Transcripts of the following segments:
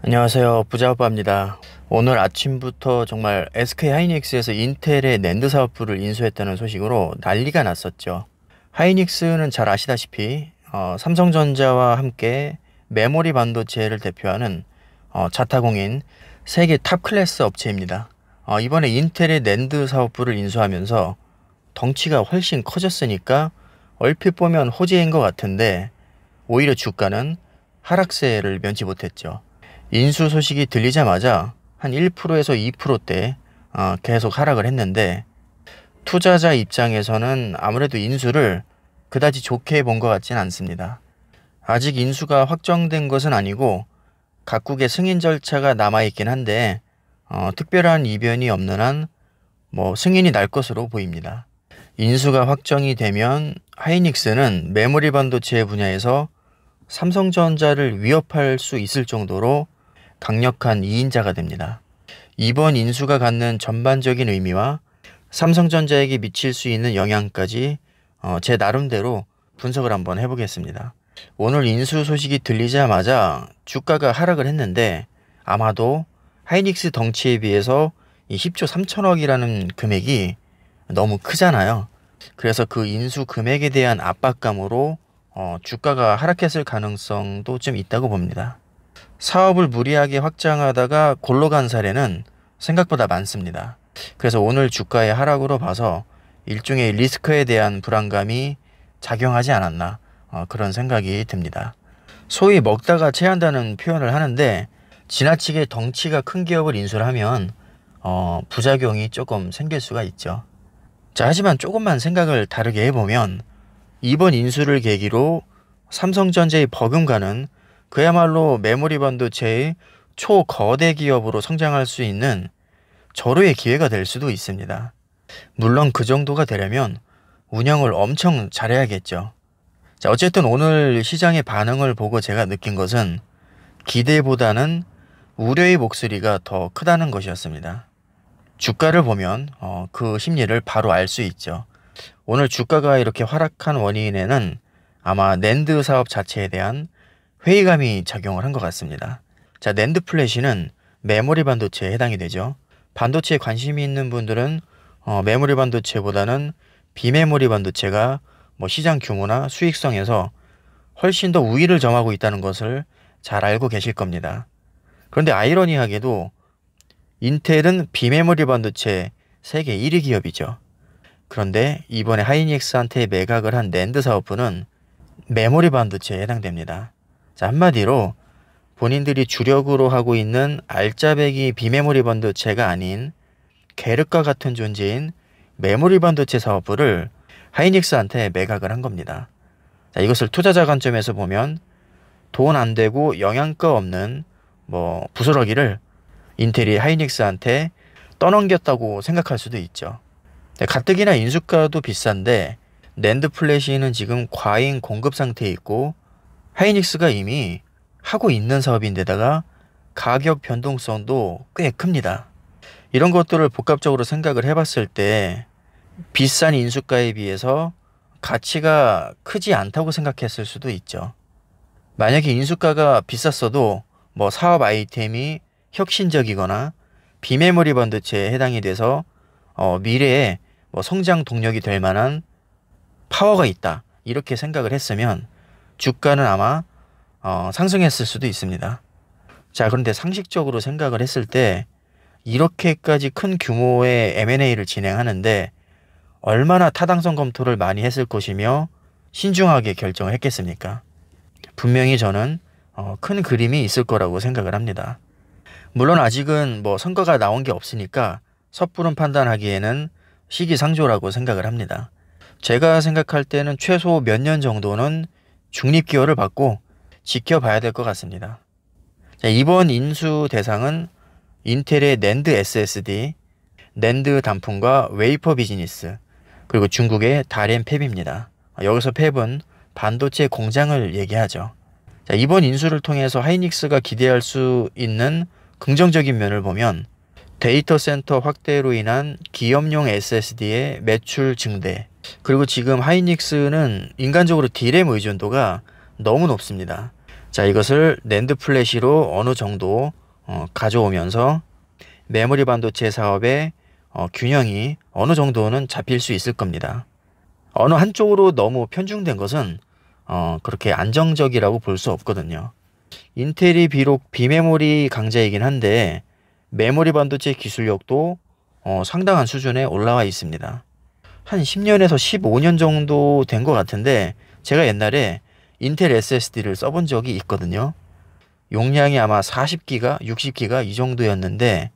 안녕하세요. 부자오빠입니다. 오늘 아침부터 정말 SK 하이닉스에서 인텔의 낸드 사업부를 인수했다는 소식으로 난리가 났었죠. 하이닉스는 잘 아시다시피 삼성전자와 함께 메모리 반도체를 대표하는 자타공인 세계 탑 클래스 업체입니다. 이번에 인텔의 낸드 사업부를 인수하면서 덩치가 훨씬 커졌으니까 얼핏 보면 호재인 것 같은데 오히려 주가는 하락세를 면치 못했죠. 인수 소식이 들리자마자 한 1%에서 2%대 계속 하락을 했는데, 투자자 입장에서는 아무래도 인수를 그다지 좋게 본 것 같지는 않습니다. 아직 인수가 확정된 것은 아니고 각국의 승인 절차가 남아있긴 한데 특별한 이변이 없는 한 승인이 날 것으로 보입니다. 인수가 확정이 되면 하이닉스는 메모리 반도체 분야에서 삼성전자를 위협할 수 있을 정도로 강력한 2인자가 됩니다. 이번 인수가 갖는 전반적인 의미와 삼성전자에게 미칠 수 있는 영향까지 제 나름대로 분석을 한번 해보겠습니다. 오늘 인수 소식이 들리자마자 주가가 하락을 했는데, 아마도 하이닉스 덩치에 비해서 이 10조 3천억이라는 금액이 너무 크잖아요. 그래서 그 인수 금액에 대한 압박감으로 주가가 하락했을 가능성도 좀 있다고 봅니다. 사업을 무리하게 확장하다가 골로 간 사례는 생각보다 많습니다. 그래서 오늘 주가의 하락으로 봐서 일종의 리스크에 대한 불안감이 작용하지 않았나, 그런 생각이 듭니다. 소위 먹다가 체한다는 표현을 하는데, 지나치게 덩치가 큰 기업을 인수를 하면 부작용이 조금 생길 수가 있죠. 자, 하지만 조금만 생각을 다르게 해보면 이번 인수를 계기로 삼성전자의 버금가는 그야말로 메모리 반도체의 초거대 기업으로 성장할 수 있는 절호의 기회가 될 수도 있습니다. 물론 그 정도가 되려면 운영을 엄청 잘해야겠죠. 자, 어쨌든 오늘 시장의 반응을 보고 제가 느낀 것은 기대보다는 우려의 목소리가 더 크다는 것이었습니다. 주가를 보면 그 심리를 바로 알 수 있죠. 오늘 주가가 이렇게 하락한 원인에는 아마 낸드 사업 자체에 대한 회의감이 작용을 한 것 같습니다. 자, 낸드 플래시는 메모리 반도체에 해당이 되죠. 반도체에 관심이 있는 분들은 메모리 반도체보다는 비메모리 반도체가 시장 규모나 수익성에서 훨씬 더 우위를 점하고 있다는 것을 잘 알고 계실 겁니다. 그런데 아이러니하게도 인텔은 비메모리 반도체 세계 1위 기업이죠. 그런데 이번에 하이닉스한테 매각을 한 낸드 사업부는 메모리 반도체에 해당됩니다. 자, 한마디로 본인들이 주력으로 하고 있는 알짜배기 비메모리 반도체가 아닌 계륵과 같은 존재인 메모리 반도체 사업부를 하이닉스한테 매각을 한 겁니다. 자, 이것을 투자자 관점에서 보면 돈 안 되고 영양가 없는 부스러기를 인텔이 하이닉스한테 떠넘겼다고 생각할 수도 있죠. 가뜩이나 인수가도 비싼데 낸드 플래시는 지금 과잉 공급 상태에 있고, 하이닉스가 이미 하고 있는 사업인데다가 가격 변동성도 꽤 큽니다. 이런 것들을 복합적으로 생각을 해봤을 때 비싼 인수가에 비해서 가치가 크지 않다고 생각했을 수도 있죠. 만약에 인수가가 비쌌어도 사업 아이템이 혁신적이거나 비메모리 반도체에 해당이 돼서 미래에 성장 동력이 될 만한 파워가 있다, 이렇게 생각을 했으면 주가는 아마 상승했을 수도 있습니다. 자, 그런데 상식적으로 생각을 했을 때 이렇게까지 큰 규모의 M&A를 진행하는데 얼마나 타당성 검토를 많이 했을 것이며 신중하게 결정을 했겠습니까? 분명히 저는 큰 그림이 있을 거라고 생각을 합니다. 물론 아직은 선거가 나온 게 없으니까 섣부른 판단하기에는 시기상조라고 생각을 합니다. 제가 생각할 때는 최소 몇 년 정도는 중립기여를 받고 지켜봐야 될 것 같습니다. 자, 이번 인수 대상은 인텔의 낸드 SSD, 낸드 단품과 웨이퍼 비즈니스, 그리고 중국의 다롄 팹입니다. 여기서 팹은 반도체 공장을 얘기하죠. 자, 이번 인수를 통해서 하이닉스가 기대할 수 있는 긍정적인 면을 보면 데이터 센터 확대로 인한 기업용 SSD의 매출 증대, 그리고 지금 하이닉스는 인간적으로 D램 의존도가 너무 높습니다. 자, 이것을 낸드 플래시로 어느 정도 가져오면서 메모리 반도체 사업의 균형이 어느 정도는 잡힐 수 있을 겁니다. 어느 한쪽으로 너무 편중된 것은 그렇게 안정적이라고 볼 수 없거든요. 인텔이 비록 비메모리 강자이긴 한데 메모리 반도체 기술력도 상당한 수준에 올라와 있습니다. 한 10년에서 15년 정도 된 것 같은데 제가 옛날에 인텔 SSD를 써본 적이 있거든요. 용량이 아마 40기가, 60기가 이 정도였는데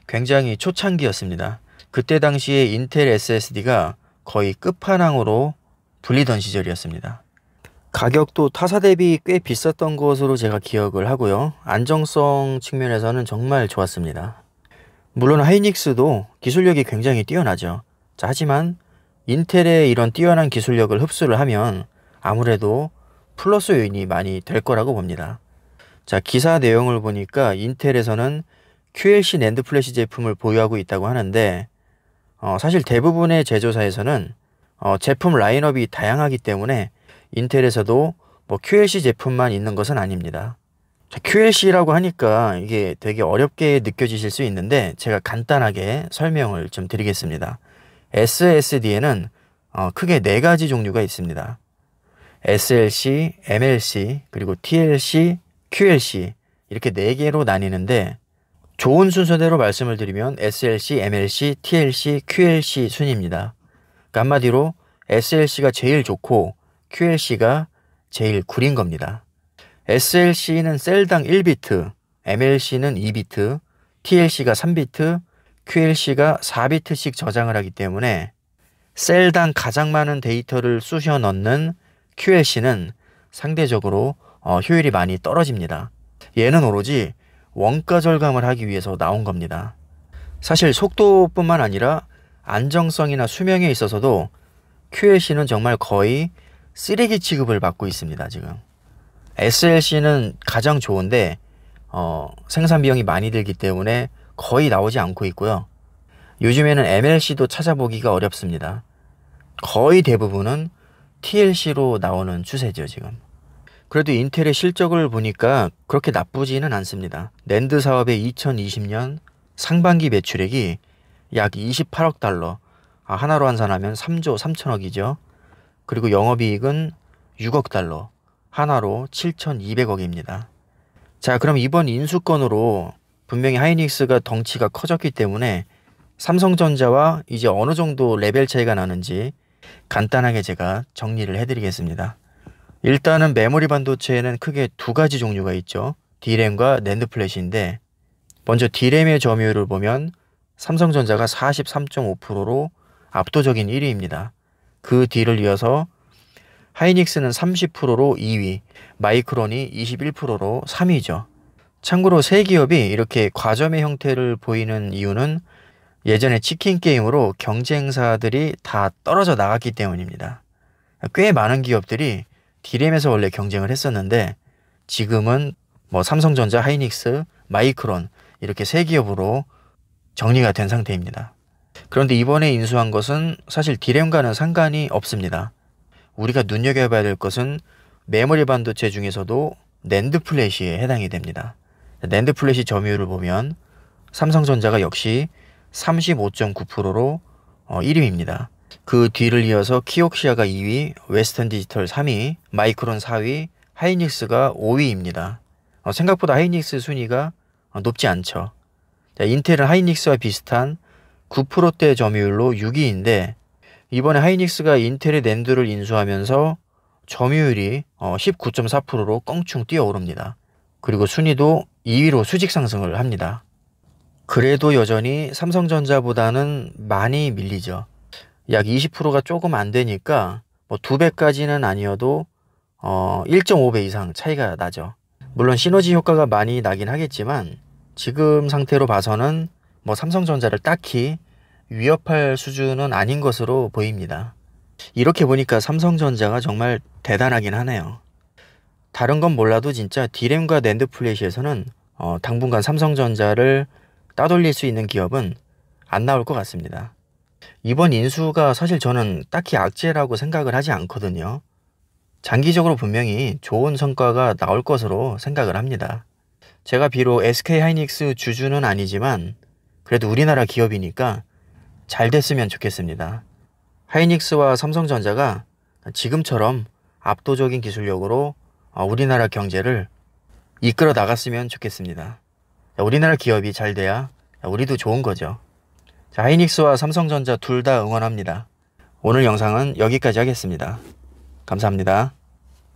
굉장히 초창기였습니다. 그때 당시에 인텔 SSD가 거의 끝판왕으로 불리던 시절이었습니다. 가격도 타사 대비 꽤 비쌌던 것으로 제가 기억을 하고요. 안정성 측면에서는 정말 좋았습니다. 물론 하이닉스도 기술력이 굉장히 뛰어나죠. 자, 하지만 인텔의 이런 뛰어난 기술력을 흡수를 하면 아무래도 플러스 요인이 많이 될 거라고 봅니다. 자, 기사 내용을 보니까 인텔에서는 QLC 낸드 플래시 제품을 보유하고 있다고 하는데 사실 대부분의 제조사에서는 제품 라인업이 다양하기 때문에 인텔에서도 뭐 QLC 제품만 있는 것은 아닙니다. 자, QLC라고 하니까 이게 되게 어렵게 느껴지실 수 있는데 제가 간단하게 설명을 좀 드리겠습니다. SSD에는 크게 4가지 종류가 있습니다. SLC, MLC, 그리고 TLC, QLC 이렇게 4개로 나뉘는데 좋은 순서대로 말씀을 드리면 SLC, MLC, TLC, QLC 순입니다. 그러니까 한마디로 SLC가 제일 좋고 QLC가 제일 구린 겁니다. SLC는 셀당 1비트, MLC는 2비트, TLC가 3비트, QLC가 4비트씩 저장을 하기 때문에 셀당 가장 많은 데이터를 쑤셔 넣는 QLC는 상대적으로 효율이 많이 떨어집니다. 얘는 오로지 원가 절감을 하기 위해서 나온 겁니다. 사실 속도뿐만 아니라 안정성이나 수명에 있어서도 QLC는 정말 거의 쓰레기 취급을 받고 있습니다. 지금 SLC는 가장 좋은데 생산 비용이 많이 들기 때문에 거의 나오지 않고 있고요. 요즘에는 MLC도 찾아보기가 어렵습니다. 거의 대부분은 TLC로 나오는 추세죠, 지금. 그래도 인텔의 실적을 보니까 그렇게 나쁘지는 않습니다. 낸드 사업의 2020년 상반기 매출액이 약 28억 달러, 하나로 환산하면 3조 3천억이죠. 그리고 영업이익은 6억 달러, 하나로 7,200억입니다. 자, 그럼 이번 인수건으로 분명히 하이닉스가 덩치가 커졌기 때문에 삼성전자와 이제 어느 정도 레벨 차이가 나는지 간단하게 제가 정리를 해드리겠습니다. 일단은 메모리 반도체에는 크게 2가지 종류가 있죠. D램과 낸드 플래시인데 먼저 D램의 점유율을 보면 삼성전자가 43.5%로 압도적인 1위입니다. 그 뒤를 이어서 하이닉스는 30%로 2위, 마이크론이 21%로 3위죠. 참고로 세 기업이 이렇게 과점의 형태를 보이는 이유는 예전에 치킨 게임으로 경쟁사들이 다 떨어져 나갔기 때문입니다. 꽤 많은 기업들이 D램에서 원래 경쟁을 했었는데 지금은 뭐 삼성전자, 하이닉스, 마이크론 이렇게 세 기업으로 정리가 된 상태입니다. 그런데 이번에 인수한 것은 사실 D램과는 상관이 없습니다. 우리가 눈여겨봐야 될 것은 메모리 반도체 중에서도 낸드 플래시에 해당이 됩니다. 낸드 플래시 점유율을 보면 삼성전자가 역시 35.9%로 1위입니다. 그 뒤를 이어서 키옥시아가 2위, 웨스턴 디지털 3위, 마이크론 4위, 하이닉스가 5위입니다. 생각보다 하이닉스 순위가 높지 않죠. 자, 인텔은 하이닉스와 비슷한 9%대 점유율로 6위인데 이번에 하이닉스가 인텔의 낸드를 인수하면서 점유율이 19.4%로 껑충 뛰어오릅니다. 그리고 순위도 2위로 수직 상승을 합니다. 그래도 여전히 삼성전자보다는 많이 밀리죠. 약 20%가 조금 안 되니까 뭐 2배까지는 아니어도 1.5배 이상 차이가 나죠. 물론 시너지 효과가 많이 나긴 하겠지만 지금 상태로 봐서는 뭐 삼성전자를 딱히 위협할 수준은 아닌 것으로 보입니다. 이렇게 보니까 삼성전자가 정말 대단하긴 하네요. 다른 건 몰라도 진짜 D램과 낸드 플래시에서는 당분간 삼성전자를 따돌릴 수 있는 기업은 안 나올 것 같습니다. 이번 인수가 사실 저는 딱히 악재라고 생각을 하지 않거든요. 장기적으로 분명히 좋은 성과가 나올 것으로 생각을 합니다. 제가 비록 SK하이닉스 주주는 아니지만 그래도 우리나라 기업이니까 잘 됐으면 좋겠습니다. 하이닉스와 삼성전자가 지금처럼 압도적인 기술력으로 우리나라 경제를 이끌어 나갔으면 좋겠습니다. 우리나라 기업이 잘 돼야 우리도 좋은 거죠. 자, 하이닉스와 삼성전자 둘 다 응원합니다. 오늘 영상은 여기까지 하겠습니다. 감사합니다.